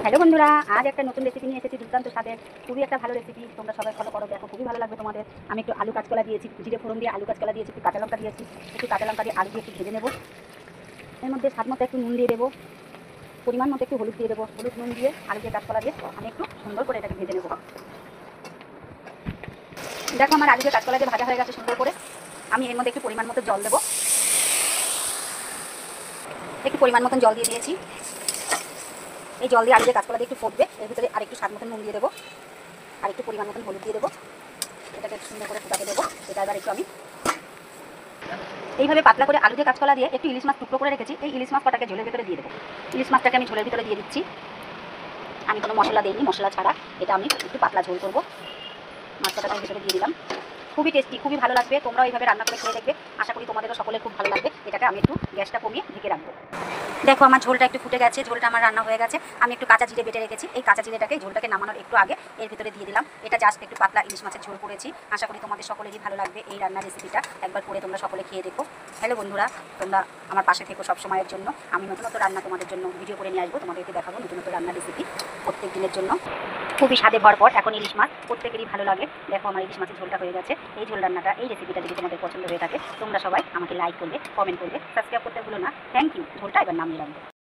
Hello বন্ধুরা, আজ একটা নতুন রেসিপি নিয়ে এসেছি। দুর্দান্ত স্বাদের খুবই একটা ভালো রেসিপি। তোমরা সবাই ফলো করো, দেখো খুবই ভালো লাগবে তোমাদের। আমি একটু আলু কাঁচকলা দিয়েছি, জিরে ফোড়ন দিয়ে আলু কাঁচকলা দিয়েছি, একটু কাঁচা লঙ্কা দিয়েছি। একটু কাঁচা লঙ্কা দিয়ে আলু দিয়ে একটু ভেজে নেবো। এর মধ্যে স্বাদ মতো একটু নুন দিয়ে দেবো, পরিমাণ মতো একটু হলুদ দিয়ে দেবো। হলুদ নুন দিয়ে আলু দিয়ে কাঁচকলা দিয়ে আমি একটু সুন্দর করে এটাকে ভেজে নেবো। দেখো আমার আলু দিয়ে কাঁচকলা দিয়ে ভাজা হয়ে গেছে সুন্দর করে। আমি এর মধ্যে একটু পরিমাণ মতো জল দেবো। একটু পরিমাণ মতন জল দিয়ে দিয়েছি। এই জল দিয়ে আলু দিয়ে কাঁচকলা দিয়ে একটু ফুটবে। এর ভিতরে আর একটু স্বাদ মতন নুন দিয়ে দেবো, আর একটু পরিমাণ মতন হলুদ দিয়ে দেবো। এটাকে সুন্দর করে ফুটাতে দেবো। এটা এবার একটু আমি এইভাবে পাতলা করে আলু দিয়ে কাঁচকলা দিয়ে একটু ইলিশ মাছ টুকরো করে রেখেছি। এই ইলিশ মাছ কটাকে ঝোলের ভিতরে দিয়ে দেবো। ইলিশ মাছটাকে আমি ঝোলের ভিতরে দিয়ে দিচ্ছি। আমি কোনো মশলা দিইনি, মশলা ছাড়া এটা আমি একটু পাতলা ঝোল করবো। মাছটাকে আমি ভিতরে দিয়ে দিলাম। খুবই টেস্টি, খুবই ভালো লাগবে। তোমরাও এইভাবে রান্না করে খেয়ে দেখবে। আশা করি তোমাদেরও সকলের খুব ভালো লাগবে। এটাকে আমি একটু গ্যাসটা কমিয়ে ঢেকে রাখবো। দেখো আমার ঝোলটা একটু ফুটে গেছে, ঝোলটা আমার রান্না হয়ে গেছে। আমি একটু কাঁচা জিরে বেটে রেখেছি। এই কাঁচা জিরেটাকে ঝোলটাকে নামানোর একটু আগে এর ভিতরে দিয়ে দিলাম। এটা জাস্ট একটু পাতলা ইলিশ মাছের ঝোল করেছি। আশা করি তোমাদের সকলেরই ভালো লাগবে এই রান্নার রেসিপিটা। একবার করে তোমরা সকলে খেয়ে দেখো। হ্যালো বন্ধুরা, তোমরা আমার পাশে থেকো সব সময়ের জন্য। আমি নতুন নতুন রান্না তোমাদের জন্য ভিডিও করে নিয়ে আসবো, তোমাদেরকে দেখাবো নতুন নতুন রান্নার রেসিপি প্রত্যেক দিনের জন্য। খুবই স্বাদে ভরপুর এখন ইলিশ মাছ, প্রত্যেকেরই ভালো লাগে। দেখো আমার ইলিশ মাছের ঝোলটা হয়ে গেছে। এই ঝোল রান্নাটা, এই রেসিপিটা যদি তোমাদের পছন্দ হয়ে থাকে তোমরা সবাই আমাকে লাইক করবে, কমেন্ট করবে, সাবস্ক্রাইব করতে ভুলো না। Thank you. ঝোলটা এবার নামিয়ে রাখবো।